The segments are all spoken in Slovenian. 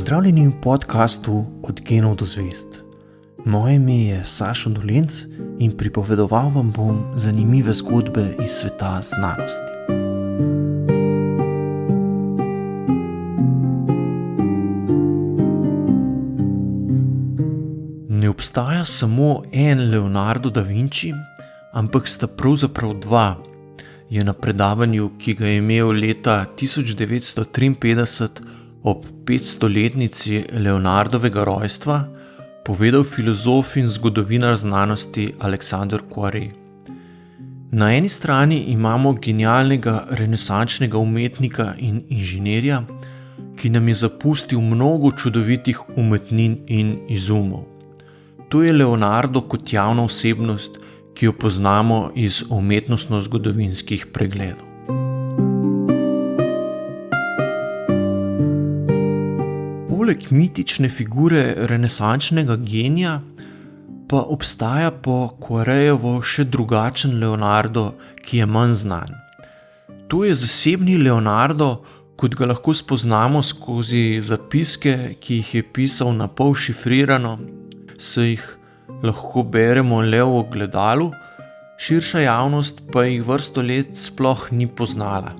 Pozdravljeni v podkastu Od genov do zvezd. Moje ime je Sašo Dolenc in pripovedoval vam bom zanimive zgodbe iz sveta znanosti. Ne obstaja samo en Leonardo da Vinci, ampak sta pravzaprav dva, je na predavanju, ki ga je imel leta 1953 ob 500-letnici Leonardovega rojstva, povedal filozof in zgodovinar znanosti Alexander Poirot. Na eni strani imamo genialnega renesančnega umetnika in inženirja, ki nam je zapustil mnogo čudovitih umetnin in izumov. To je Leonardo kot javna osebnost, ki jo poznamo iz umetnostno-zgodovinskih pregledov. Poleg mitične figure renesančnega genija pa obstaja po Poirotovo še drugačen Leonardo, ki je manj znan. To je zasebni Leonardo, kot ga lahko spoznamo skozi zapiske, ki jih je pisal na pol šifrirano, se jih lahko beremo le v ogledalu, širša javnost pa jih vrsto let sploh ni poznala.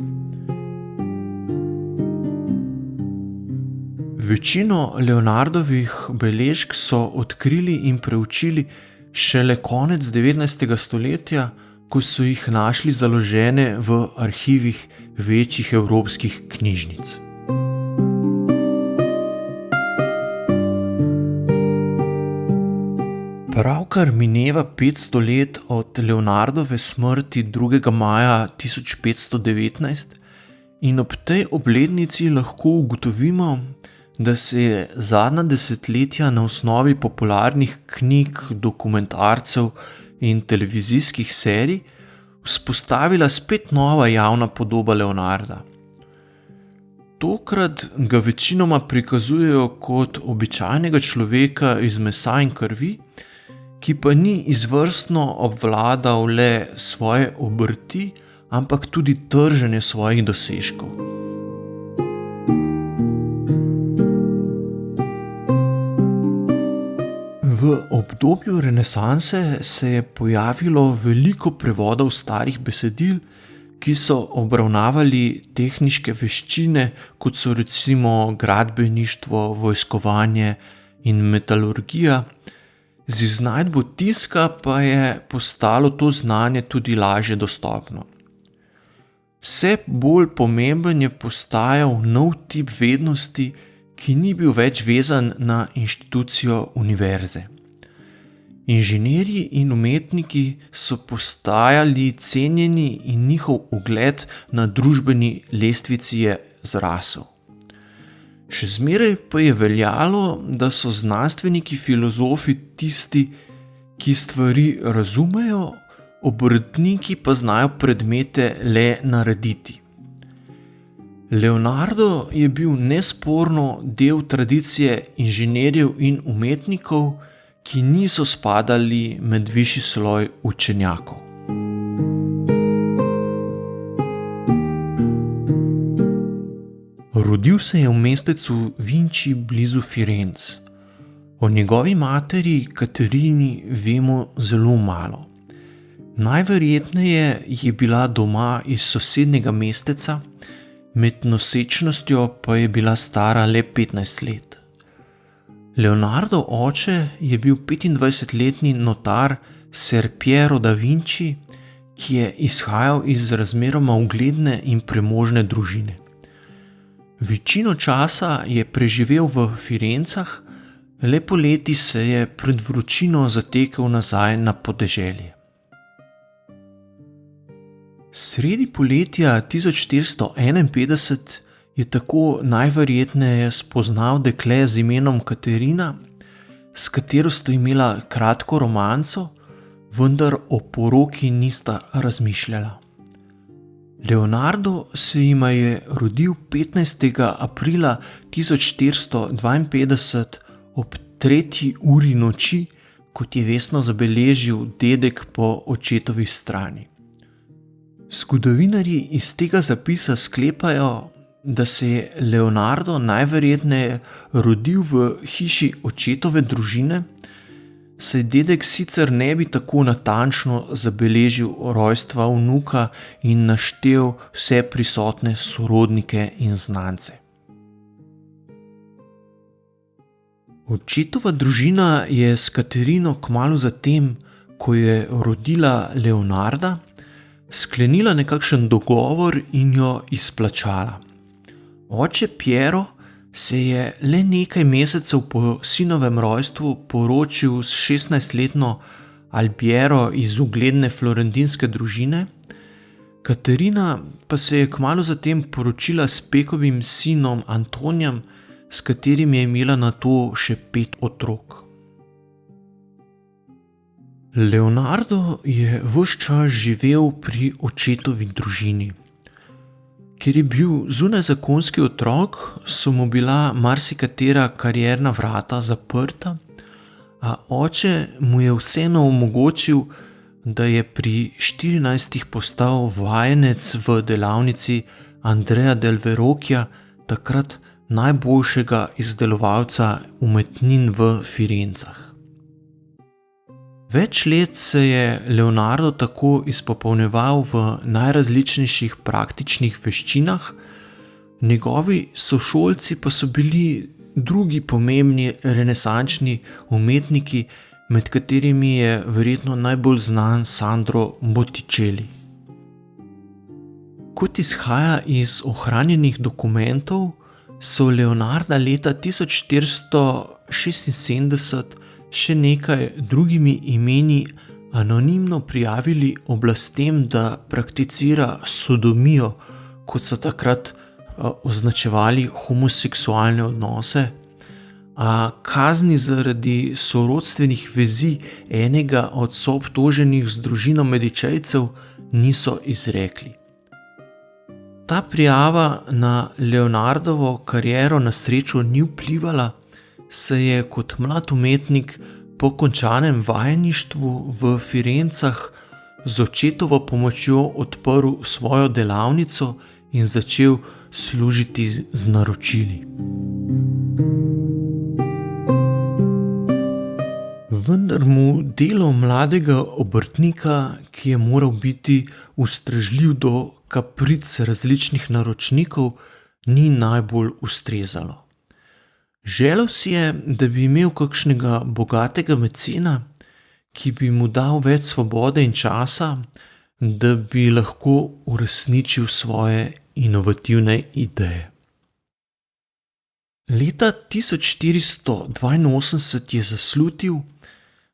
Večino Leonardovih beležk so odkrili in preučili šele konec 19. stoletja, ko so jih našli založene v arhivih večjih evropskih knjižnic. Pravkar mineva 500 let od Leonardove smrti 2. maja 1519 in ob tej obletnici lahko ugotovimo, da se je zadnja desetletja na osnovi popularnih knjig, dokumentarcev in televizijskih serij vzpostavila spet nova javna podoba Leonarda. Tokrat ga večinoma prikazujejo kot običajnega človeka iz mesa in krvi, ki pa ni izvrstno obvladal le svoje obrti, ampak tudi trženje svojih dosežkov. V obdobju renesanse se je pojavilo veliko prevodov starih besedil, ki so obravnavali tehniške veščine, kot so recimo gradbeništvo, vojskovanje in metalurgija. Z iznajdbo tiska pa je postalo to znanje tudi lažje dostopno. Vse bolj pomemben je postajal nov tip vednosti, ki ni bil več vezan na inštitucijo univerze. Inženirji in umetniki so postajali cenjeni in njihov ugled na družbeni lestvici je zrasel. Še zmeraj pa je veljalo, da so znanstveniki, filozofi tisti, ki stvari razumejo, obrtniki pa znajo predmete le narediti. Leonardo je bil nesporno del tradicije inženirjev in umetnikov, ki niso spadali med višji sloj učenjakov. Rodil se je v mestecu Vinči blizu Firenc. O njegovi materi Katerini vemo zelo malo. Najverjetneje je bila doma iz sosednjega mesteca, med nosečnostjo pa je bila stara le 15 let. Leonardo oče je bil 25-letni notar Ser Piero da Vinci, ki je izhajal iz razmeroma ugledne in premožne družine. Večino časa je preživel v Firencah, le poleti se je pred vročino zatekel nazaj na podeželje. Sredi poletja 1451 je tako najverjetneje spoznal dekle z imenom Katerina, s katero sta imela kratko romanco, vendar o poroki nista razmišljala. Leonardo se jima je rodil 15. aprila 1452 ob 3. uri noči, kot je vestno zabeležil dedek po očetovi strani. Zgodovinarji iz tega zapisa sklepajo, da se je Leonardo najverjetneje rodil v hiši očetove družine, saj dedek sicer ne bi tako natančno zabeležil rojstva vnuka in naštel vse prisotne sorodnike in znance. Očetova družina je s Katarino kmalu zatem, ko je rodila Leonarda, sklenila nekakšen dogovor in jo izplačala. Oče Piero se je le nekaj mesecev po sinovem rojstvu poročil s 16-letno Albiero iz ugledne florentinske družine, Katarina pa se je kmalu zatem poročila s Pekovim sinom Antonijem, s katerim je imela nato še 5 otrok. Leonardo je ves čas živel pri očetovi družini. Ker je bil zunajzakonski otrok, so mu bila marsikatera karierna vrata zaprta, a oče mu je vseeno omogočil, da je pri 14 postal vajenec v delavnici Andrea del Verrocchia, takrat najboljšega izdelovalca umetnin v Firencah. Več let se je Leonardo tako izpopolnjeval v najrazličnejših praktičnih veščinah, njegovi sošolci pa so bili drugi pomembni renesančni umetniki, med katerimi je verjetno najbolj znan Sandro Botticelli. Kot izhaja iz ohranjenih dokumentov, so Leonarda leta 1476 še nekaj drugimi imeni anonimno prijavili oblastem, da prakticira sodomijo, kot so takrat označevali homoseksualne odnose, a kazni zaradi sorodstvenih vezi enega od soobtoženih z družino Medičejcev niso izrekli. Ta prijava na Leonardovo kariero na srečo ni vplivala, saj je kot mlad umetnik po končanem vajeništvu v Firencah z očetovo pomočjo odprl svojo delavnico in začel služiti z naročili. Vendar mu delo mladega obrtnika, ki je moral biti ustrežljiv do kapric različnih naročnikov, ni najbolj ustrezalo. Želel si je, da bi imel kakšnega bogatega mecena, ki bi mu dal več svobode in časa, da bi lahko uresničil svoje inovativne ideje. Leta 1482 je zaslutil,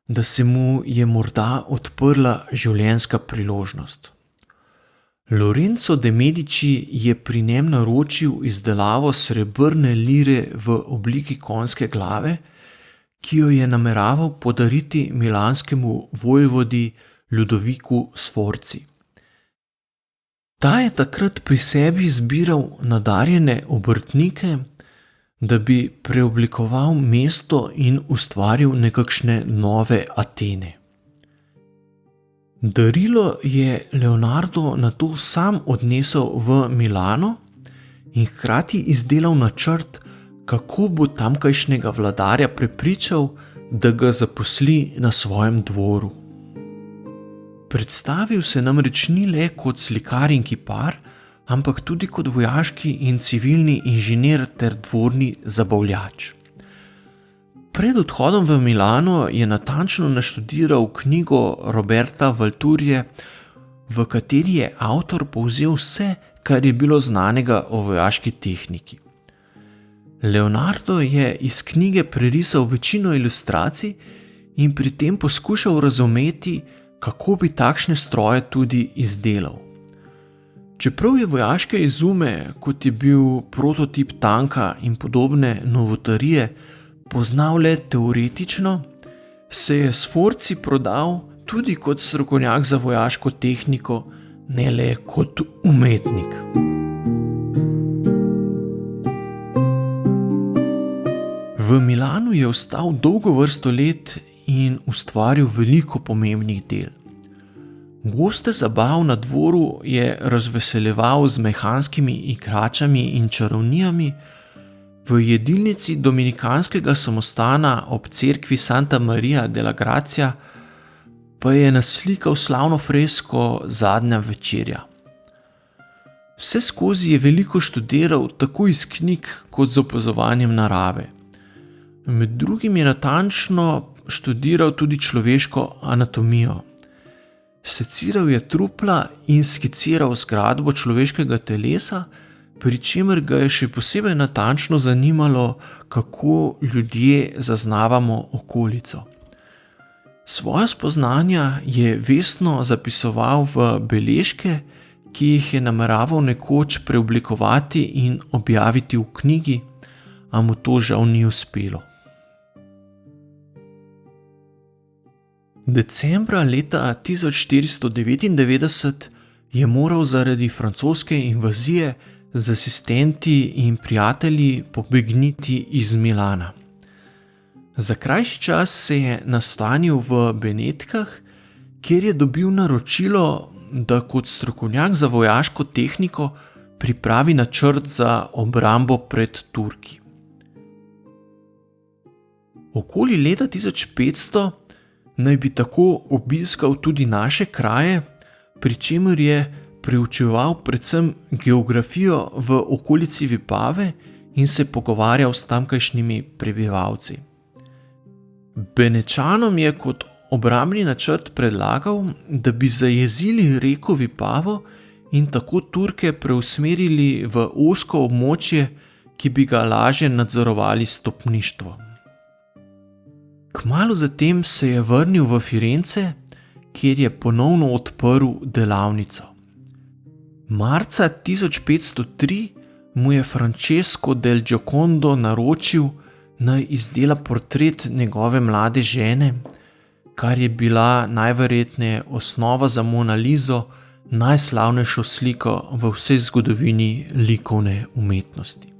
da se mu je morda odprla življenjska priložnost. Lorenzo de Medici je pri njem naročil izdelavo srebrne lire v obliki konjske glave, ki jo je nameraval podariti milanskemu vojvodi Ludoviku Sforzi. Ta je takrat pri sebi zbiral nadarjene obrtnike, da bi preoblikoval mesto in ustvaril nekakšne nove Atene. Darilo je Leonardo nato sam odnesel v Milano in hkrati izdelal načrt, kako bo tamkajšnjega vladarja prepričal, da ga zaposli na svojem dvoru. Predstavil se namreč ni le kot slikar in kipar, ampak tudi kot vojaški in civilni inženir ter dvorni zabavljač. Pred odhodom v Milano je natančno naštudiral knjigo Roberta Valturije, v kateri je avtor povzel vse, kar je bilo znanega o vojaški tehniki. Leonardo je iz knjige prerisal večino ilustracij in pri tem poskušal razumeti, kako bi takšne stroje tudi izdelal. Čeprav je vojaške izume, kot je bil prototip tanka in podobne novotarije, poznal le teoretično, se je Sforzi prodal tudi kot strokovnjak za vojaško tehniko, ne le kot umetnik. V Milanu je ostal dolgo vrsto let in ustvaril veliko pomembnih del. Goste zabav na dvoru je razveseljeval z mehanskimi igračami in čarovnijami, v jedilnici dominikanskega samostana ob cerkvi Santa Maria de la Gracia pa je naslikal slavno fresko Zadnja večerja. Vse skozi je veliko študiral tako iz knjig kot z opazovanjem narave. Med drugim je natančno študiral tudi človeško anatomijo. Seciral je trupla in skiciral zgradbo človeškega telesa, pri čemer ga je še posebej natančno zanimalo, kako ljudje zaznavamo okolico. Svoja spoznanja je vestno zapisoval v beležke, ki jih je nameraval nekoč preoblikovati in objaviti v knjigi, a mu to žal ni uspelo. Decembra leta 1499 je moral zaradi francoske invazije z asistenti in prijatelji pobegniti iz Milana. Za krajši čas se je nastanil v Benetkah, kjer je dobil naročilo, da kot strokovnjak za vojaško tehniko pripravi načrt za obrambo pred Turki. Okoli leta 1500 naj bi tako obiskal tudi naše kraje, pri čemer je preučeval predvsem geografijo v okolici Vipave in se pogovarjal s tamkajšnjimi prebivalci. Benečanom je kot obrambni načrt predlagal, da bi zajezili reko Vipavo in tako Turke preusmerili v ozko območje, ki bi ga lažje nadzorovali stopništvo. Kmalu zatem se je vrnil v Firence, kjer je ponovno odprl delavnico. Marca 1503 mu je Francesco del Giocondo naročil, naj izdela portret njegove mlade žene, kar je bila najverjetneje osnova za Mona Liso, najslavnejšo sliko v vsej zgodovini likovne umetnosti.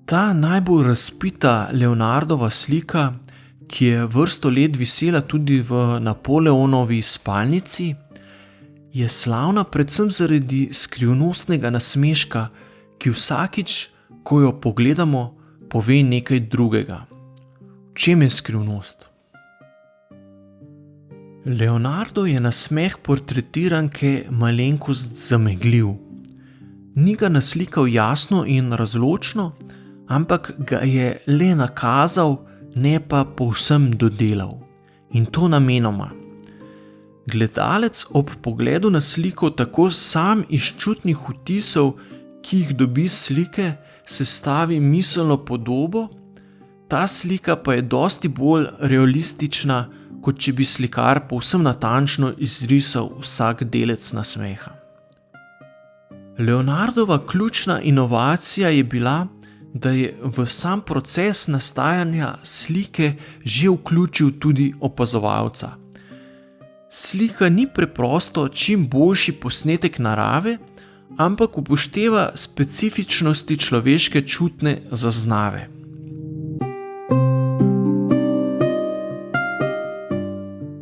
Ta najbolj razpita Leonardova slika, ki je vrsto let visela tudi v Napoleonovi spalnici, je slavna predvsem zaradi skrivnostnega nasmeška, ki vsakič, ko jo pogledamo, pove nekaj drugega. V čem je skrivnost? Leonardo je nasmeh portretiranke malenkost zameglil. Ni ga naslikal jasno in razločno, ampak ga je le nakazal, ne pa povsem dodelal. In to namenoma. Gledalec ob pogledu na sliko tako sam iz čutnih vtisov, ki jih dobi slike, sestavi miselno podobo, ta slika pa je dosti bolj realistična, kot če bi slikar povsem natančno izrisal vsak delec nasmeha. Leonardova ključna inovacija je bila, da je v sam proces nastajanja slike že vključil tudi opazovalca. Slika ni preprosto čim boljši posnetek narave, ampak upošteva specifičnosti človeške čutne zaznave.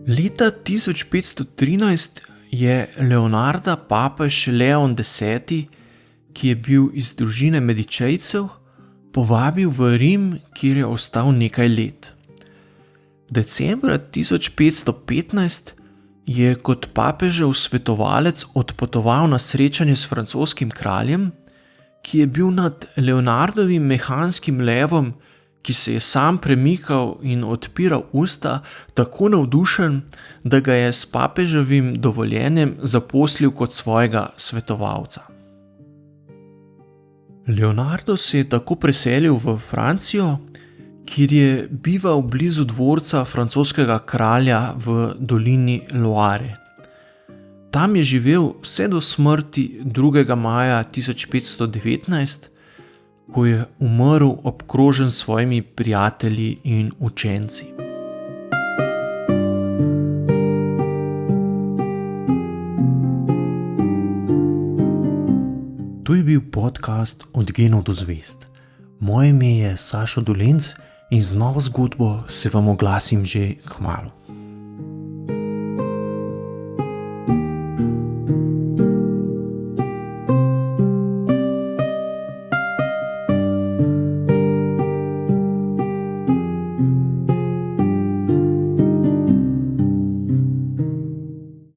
Leta 1513 je Leonarda papež Leon X, ki je bil iz družine Medičejcev, povabil v Rim, kjer je ostal nekaj let. Decembra 1515 je kot papežev svetovalec odpotoval na srečanje s francoskim kraljem, ki je bil nad Leonardovim mehanskim levom, ki se je sam premikal in odpiral usta, tako navdušen, da ga je s papeževim dovoljenjem zaposlil kot svojega svetovalca. Leonardo se je tako preselil v Francijo, kjer je bival blizu dvorca francoskega kralja v dolini Loire. Tam je živel vse do smrti 2. maja 1519, ko je umrl obkrožen s svojimi prijatelji in učenci. To je bil podcast Od genov do zvezd. Moje ime je Sašo Dolenc in z novo zgodbo se vam oglasim že kmalu.